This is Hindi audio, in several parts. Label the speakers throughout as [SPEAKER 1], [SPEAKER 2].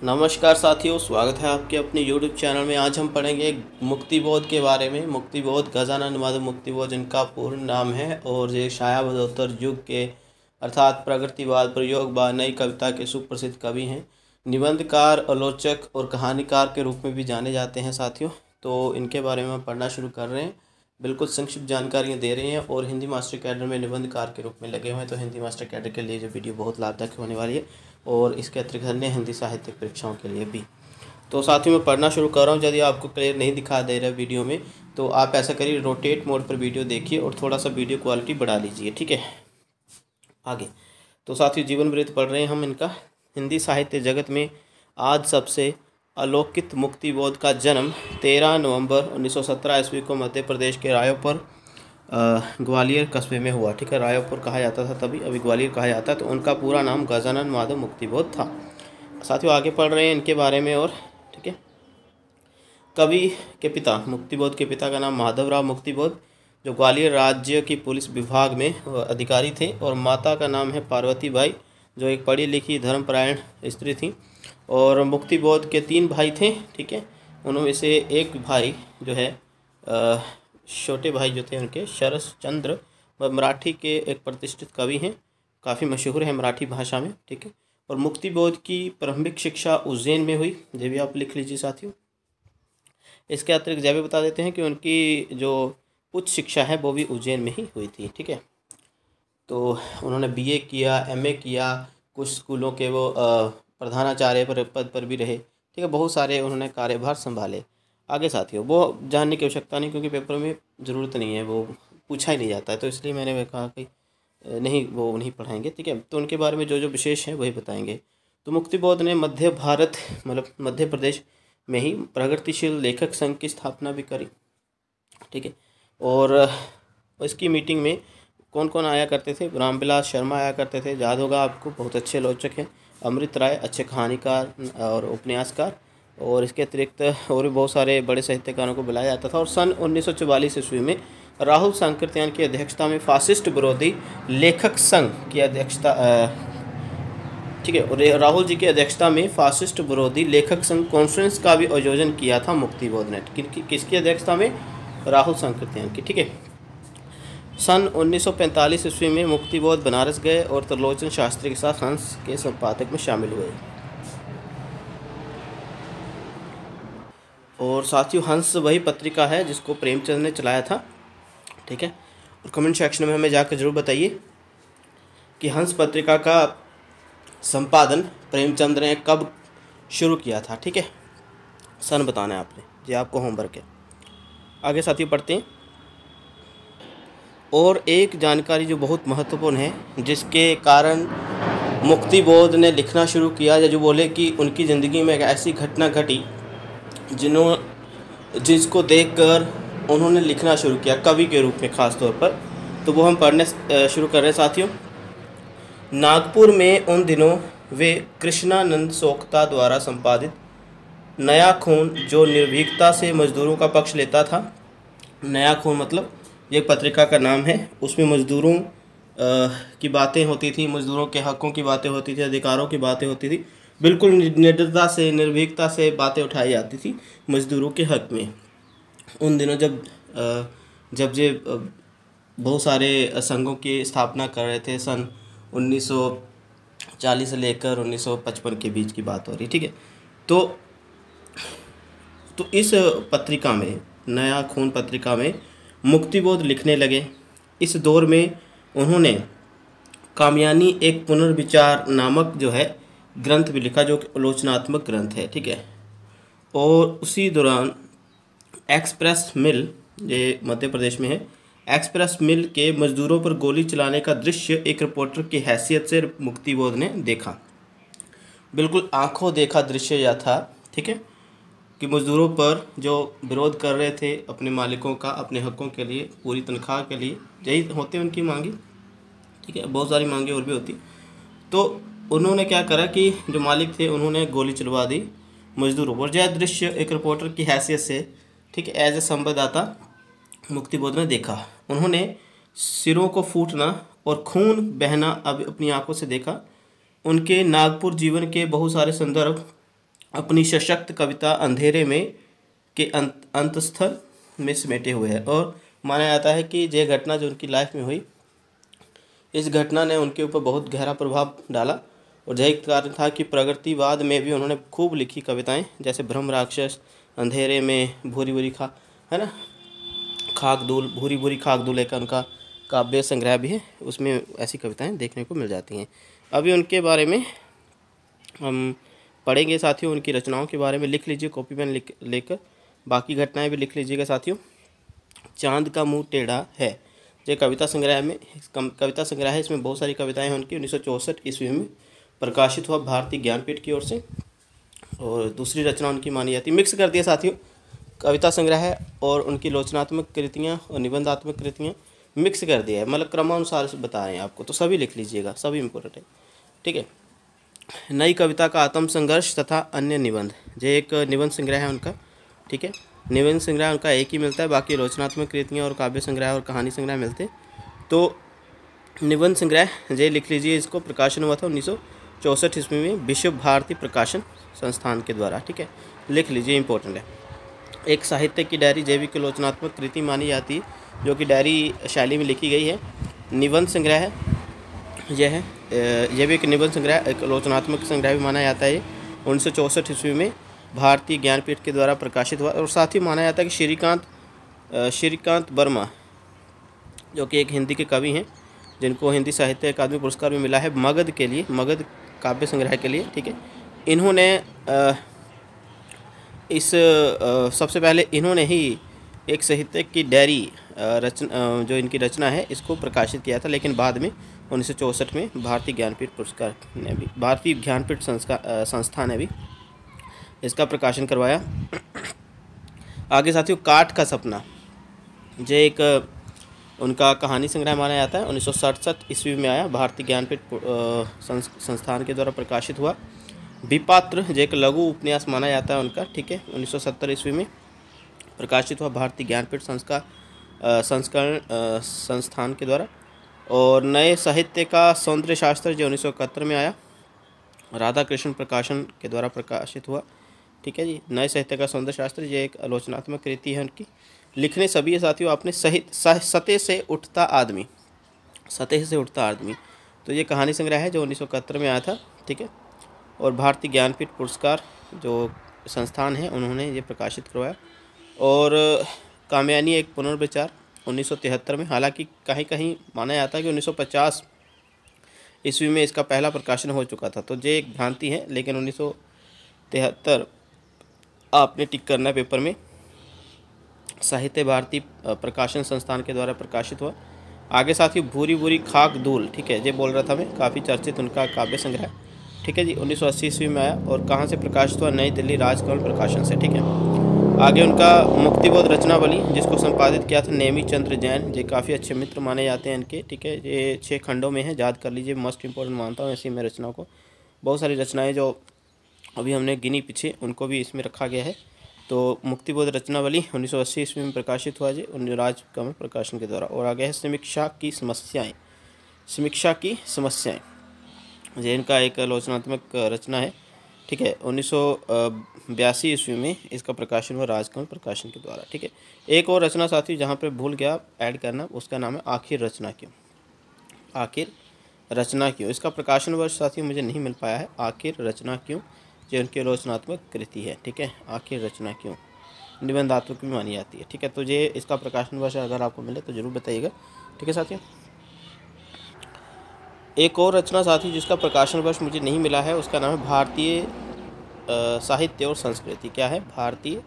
[SPEAKER 1] नमस्कार साथियों, स्वागत है आपके अपने YouTube चैनल में। आज हम पढ़ेंगे मुक्तिबोध के बारे में। मुक्तिबोध गजानन माधव मुक्तिबोध जिनका पूर्ण नाम है और ये छायाबोधोत्तर युग के अर्थात प्रगतिवाद, प्रयोगवाद, नई कविता के सुप्रसिद्ध कवि हैं। निबंधकार, आलोचक और कहानीकार के रूप में भी जाने जाते हैं साथियों। तो इनके बारे में हम पढ़ना शुरू कर रहे हैं। बिल्कुल संक्षिप्त जानकारियाँ दे रहे हैं और हिंदी मास्टर कैडर में निबंधकार के रूप में लगे हुए हैं। तो हिंदी मास्टर कैडर के लिए जो वीडियो बहुत लाभदायक होने वाली है और इसके अतिरिक्त अन्य हिंदी साहित्यिक परीक्षाओं के लिए भी। तो साथियों मैं पढ़ना शुरू कर रहा हूँ। यदि आपको क्लियर नहीं दिखा दे रहा वीडियो में तो आप ऐसा करिए, रोटेट मोड पर वीडियो देखिए और थोड़ा सा वीडियो क्वालिटी बढ़ा लीजिए, ठीक है। आगे तो साथियों जीवन वृत्त पढ़ रहे हैं हम इनका। हिंदी साहित्य जगत में आज सबसे अलौकिक मुक्तिबोध का जन्म 13 नवंबर 1917 ईस्वी को मध्य प्रदेश के रायपुर ग्वालियर कस्बे में हुआ, ठीक है। रायपुर कहा जाता था तभी, अभी ग्वालियर कहा जाता है। तो उनका पूरा नाम गजानन माधव मुक्तिबोध था। साथियों आगे पढ़ रहे हैं इनके बारे में और, ठीक है। कवि के पिता, मुक्तिबोध के पिता का नाम माधवराव मुक्तिबोध, जो ग्वालियर राज्य की पुलिस विभाग में अधिकारी थे, और माता का नाम है पार्वती बाई, जो एक पढ़ी लिखी धर्मपरायण स्त्री थी। और मुक्तिबोध के 3 भाई थे, ठीक है। उनमें से एक भाई जो है छोटे भाई जो थे उनके शरद चंद्र, वह मराठी के एक प्रतिष्ठित कवि हैं, काफ़ी मशहूर है मराठी भाषा में, ठीक है। और मुक्तिबोध की प्रारंभिक शिक्षा उज्जैन में हुई, ये भी आप लिख लीजिए साथियों। इसके अतिरिक्त यह भी बता देते हैं कि उनकी जो उच्च शिक्षा है वो भी उज्जैन में ही हुई थी, ठीक है। तो उन्होंने BA किया, MA किया, कुछ स्कूलों के वो प्रधानाचार्य पद पर भी रहे, ठीक है। बहुत सारे उन्होंने कार्यभार संभाले। आगे साथियों वो जानने की आवश्यकता नहीं, क्योंकि पेपर में ज़रूरत नहीं है, वो पूछा ही नहीं जाता है, तो इसलिए मैंने कहा कि नहीं, वो नहीं पढ़ाएंगे, ठीक है। तो उनके बारे में जो जो विशेष है वही बताएंगे। तो मुक्तिबोध ने मध्य भारत मतलब मध्य प्रदेश में ही प्रगतिशील लेखक संघ की स्थापना भी करी, ठीक है। और इसकी मीटिंग में कौन कौन आया करते थे? रामविलास शर्मा आया करते थे, याद होगा आपको, बहुत अच्छे आलोचक हैं। अमृत राय, अच्छे कहानीकार और उपन्यासकार। और इसके अतिरिक्त और भी बहुत सारे बड़े साहित्यकारों को बुलाया जाता था। और सन 1944 ईस्वी में राहुल सांकृत्यायन की अध्यक्षता में फासिस्ट विरोधी लेखक संघ की अध्यक्षता, ठीक है, और राहुल जी की अध्यक्षता में फासिस्ट विरोधी लेखक संघ कॉन्फ्रेंस का भी आयोजन किया था मुक्तिबोध ने। किसकी अध्यक्षता में? राहुल सांकृत्यायन की, ठीक है। सन 1945 ईस्वी में मुक्तिबोध बनारस गए और त्रिलोचन शास्त्री के साथ हंस के संपादक में शामिल हुए। और साथियों हंस वही पत्रिका है जिसको प्रेमचंद ने चलाया था, ठीक है। और कमेंट सेक्शन में हमें जाकर जरूर बताइए कि हंस पत्रिका का संपादन प्रेमचंद ने कब शुरू किया था, ठीक है। सन बताना है आपने, ये आपको होमवर्क है। आगे साथियों पढ़ते हैं। और एक जानकारी जो बहुत महत्वपूर्ण है, जिसके कारण मुक्तिबोध ने लिखना शुरू किया, या जो बोले कि उनकी ज़िंदगी में एक ऐसी घटना घटी जिसको देखकर उन्होंने लिखना शुरू किया कवि के रूप में ख़ास तौर पर। तो वो हम पढ़ने शुरू कर रहे हैं साथियों। नागपुर में उन दिनों वे कृष्णानंद सोखता द्वारा संपादित नया खून, जो निर्भीकता से मजदूरों का पक्ष लेता था, नया खून मतलब ये पत्रिका का नाम है, उसमें मजदूरों की बातें होती थी, मजदूरों के हकों की बातें होती थी, अधिकारों की बातें होती थी, बिल्कुल निडरता से, निर्भीकता से बातें उठाई जाती थी मजदूरों के हक में। उन दिनों जब ये बहुत सारे संघों की स्थापना कर रहे थे, सन 1940 से लेकर 1955 के बीच की बात हो रही, ठीक है। तो इस पत्रिका में, नया खून पत्रिका में मुक्तिबोध लिखने लगे। इस दौर में उन्होंने कामयानी एक पुनर्विचार नामक जो है ग्रंथ भी लिखा, जो आलोचनात्मक ग्रंथ है, ठीक है। और उसी दौरान एक्सप्रेस मिल, ये मध्य प्रदेश में है, एक्सप्रेस मिल के मजदूरों पर गोली चलाने का दृश्य एक रिपोर्टर की हैसियत से मुक्तिबोध ने देखा। बिल्कुल आंखों देखा दृश्य यह था, ठीक है, कि मजदूरों पर जो विरोध कर रहे थे अपने मालिकों का, अपने हकों के लिए, पूरी तनख्वाह के लिए, यही होते उनकी मांगी, ठीक है। बहुत सारी मांगे और भी होती। तो उन्होंने क्या करा कि जो मालिक थे उन्होंने गोली चलवा दी मजदूरों पर। यह दृश्य एक रिपोर्टर की हैसियत से, ठीक है, एज ए संवाददाता मुक्तिबोध ने देखा। उन्होंने सिरों को फूटना और खून बहना अब अपनी आंखों से देखा। उनके नागपुर जीवन के बहुत सारे संदर्भ अपनी सशक्त कविता अंधेरे में के अंतस्थल में समेटे हुए है। और माना जाता है कि ये घटना जो उनकी लाइफ में हुई, इस घटना ने उनके ऊपर बहुत गहरा प्रभाव डाला। और यही कारण था कि प्रगतिवाद में भी उन्होंने खूब लिखी कविताएं, जैसे ब्रह्म राक्षस, अंधेरे में, भूरी भूरी खा है ना, खाकदूल, भूरी भूरी खाकदूल एक उनका काव्य संग्रह भी है, उसमें ऐसी कविताएं देखने को मिल जाती हैं। अभी उनके बारे में हम पढ़ेंगे साथियों, उनकी रचनाओं के बारे में लिख लीजिए कॉपी पेन लेकर, बाकी घटनाएं भी लिख लीजिएगा साथियों। चांद का मुंह टेढ़ा है, ये कविता संग्रह है, इसमें बहुत सारी कविताएं हैं उनकी। 1964 ईस्वी में प्रकाशित हुआ भारतीय ज्ञानपीठ की ओर से। और दूसरी रचना उनकी मानी जाती है, मिक्स कर दिया साथियों, कविता संग्रह है और उनकी लोचनात्मक कृतियाँ और निबंधात्मक कृतियाँ मिक्स कर दिया है, मतलब क्रमानुसार से बता रहे हैं आपको, तो सभी लिख लीजिएगा, सभी इम्पोर्टेंट है, ठीक है। नई कविता का आत्म संघर्ष तथा अन्य निबंध, ये एक निबंध संग्रह है उनका, ठीक है। निबंध संग्रह उनका एक ही मिलता है, बाकी लोचनात्मक कृतियाँ और काव्य संग्रह और कहानी संग्रह मिलते हैं। तो निबंध संग्रह ये लिख लीजिए, इसको प्रकाशन हुआ था 1964 ईस्वी में विश्व भारती प्रकाशन संस्थान के द्वारा, ठीक है, लिख लीजिए, इंपॉर्टेंट है। एक साहित्य की डायरी जैविक लोचनात्मक कृति मानी जाती है, जो कि डायरी शैली में लिखी गई है। निबंध संग्रह है यह है, यह भी एक निबंध संग्रह, एक लोचनात्मक संग्रह भी माना जाता है। 1964 ईस्वी में भारतीय ज्ञानपीठ के द्वारा प्रकाशित हुआ। और साथ ही माना जाता है कि श्रीकांत वर्मा, जो कि एक हिंदी के कवि हैं, जिनको हिंदी साहित्य अकादमी पुरस्कार भी मिला है मगध के लिए, मगध काव्य संग्रह के लिए, ठीक है। इन्होंने सबसे पहले इन्होंने ही एक साहित्य की डायरी जो इनकी रचना है इसको प्रकाशित किया था, लेकिन बाद में 1964 में भारतीय ज्ञानपीठ पुरस्कार ने भी, भारतीय ज्ञानपीठ संस्था ने भी इसका प्रकाशन करवाया। आगे साथियों, काठ का सपना, जो एक उनका कहानी संग्रह माना जाता है, 1967 ईस्वी में आया, भारतीय ज्ञानपीठ संस्थान के द्वारा प्रकाशित हुआ। विपात्र, जो एक लघु उपन्यास माना जाता है उनका, ठीक है, 1970 ईस्वी में प्रकाशित हुआ भारतीय ज्ञानपीठ संस्करण संस्थान के द्वारा। और नए साहित्य का सौंदर्य शास्त्र, जो 1971 में आया, राधा कृष्ण प्रकाशन के द्वारा प्रकाशित हुआ, ठीक है जी। नए साहित्य का सौंदर्य शास्त्र, ये एक आलोचनात्मक कृति है उनकी। लिखने सभी है साथियों आपने, सतह से उठता आदमी, सतह से उठता आदमी, तो ये कहानी संग्रह है जो 1971 में आया था, ठीक है। और भारतीय ज्ञानपीठ पुरस्कार जो संस्थान है उन्होंने ये प्रकाशित करवाया। और कामयानी एक पुनर्विचार 1973 में, हालांकि कहीं कहीं माना जाता है कि 1950 ईस्वी में इसका पहला प्रकाशन हो चुका था, तो ये एक भ्रांति है, लेकिन 1973 आपने टिक करना है पेपर में, साहित्य भारती प्रकाशन संस्थान के द्वारा प्रकाशित हुआ। आगे साथियों, भूरी भूरी खाकदूल, ठीक है, ये बोल रहा था मैं, काफ़ी चर्चित उनका काव्य संग्रह, ठीक है जी, 1980 ईस्वी में आया। और कहाँ से प्रकाशित हुआ? नई दिल्ली राजकमल प्रकाशन से, ठीक है। आगे उनका मुक्तिबोध रचनावली, जिसको संपादित किया था नेमी चंद्र जैन, ये काफ़ी अच्छे मित्र माने जाते हैं इनके, ठीक है। ये 6 खंडों में है, याद कर लीजिए, मस्ट इंपॉर्टेंट मानता हूँ ऐसी मैं रचनाओं को। बहुत सारी रचनाएँ जो अभी हमने गिनी पीछे, उनको भी इसमें रखा गया है। तो मुक्तिबोध रचनावली 1980 ईस्वी में प्रकाशित हुआ जी राजकमल प्रकाशन के द्वारा। और आगे है समीक्षा की समस्याएं, समीक्षा की समस्याएं, ये इनका एक आलोचनात्मक रचना है, ठीक है। 1982 ईस्वी में इसका प्रकाशन हुआ राजकमल प्रकाशन के द्वारा, ठीक है। एक और रचना साथी जहाँ पे भूल गया ऐड करना, उसका नाम है आखिर रचना क्यों, आखिर रचना क्यों। इसका प्रकाशन वर्ष साथी मुझे नहीं मिल पाया है, आखिर रचना क्यों, जो उनकी आलोचनात्मक कृति है, ठीक है। आखिर रचना क्यों निबंधात्मक भी मानी जाती है, ठीक है। तो ये इसका प्रकाशन वर्ष अगर आपको मिले तो जरूर बताइएगा, ठीक है साथियों। एक और रचना साथी जिसका प्रकाशन वर्ष मुझे नहीं मिला है, उसका नाम है भारतीय साहित्य और संस्कृति। क्या है? भारतीय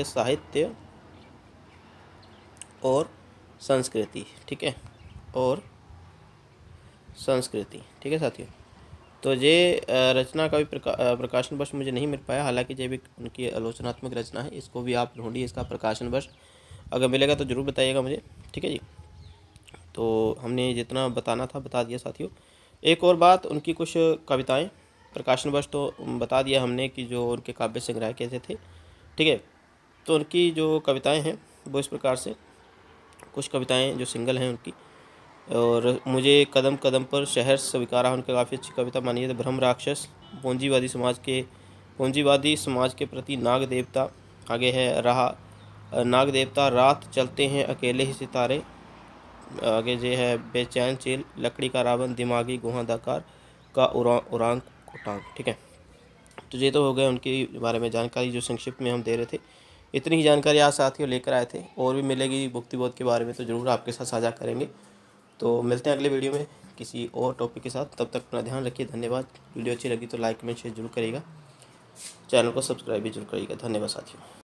[SPEAKER 1] साहित्य और संस्कृति, ठीक है, और संस्कृति, ठीक है साथियों। तो ये रचना का भी प्रकाशन वर्ष मुझे नहीं मिल पाया, हालांकि ये भी उनकी आलोचनात्मक रचना है, इसको भी आप ढूंढिए, इसका प्रकाशन वर्ष अगर मिलेगा तो ज़रूर बताइएगा मुझे, ठीक है जी। तो हमने जितना बताना था बता दिया साथियों। एक और बात, उनकी कुछ कविताएं, प्रकाशन वर्ष तो बता दिया हमने कि जो उनके काव्य संग्रह कैसे थे, ठीक है। तो उनकी जो कविताएं हैं वो इस प्रकार से, कुछ कविताएं जो सिंगल हैं उनकी, और मुझे कदम कदम पर शहर स्वीकारा उनका काफ़ी अच्छी कविता मानी है। ब्रह्म राक्षस, पूंजीवादी समाज के प्रति नाग देवता। आगे है रहा नाग देवता, रात चलते हैं अकेले ही सितारे। आगे जो है बेचैन चील, लकड़ी का रावण, दिमागी गुहादाकार का उरांग उटांग। ठीक है, तो ये तो हो गए उनके बारे में जानकारी जो संक्षिप्त में हम दे रहे थे। इतनी ही जानकारी आज साथियों लेकर आए थे, और भी मिलेगी मुक्तिबोध के बारे में तो ज़रूर आपके साथ साझा करेंगे। तो मिलते हैं अगले वीडियो में किसी और टॉपिक के साथ। तब तक अपना ध्यान रखिए। धन्यवाद। वीडियो अच्छी लगी तो लाइक कमेंट शेयर जरूर करिएगा। चैनल को सब्सक्राइब भी जरूर करिएगा। धन्यवाद साथियों।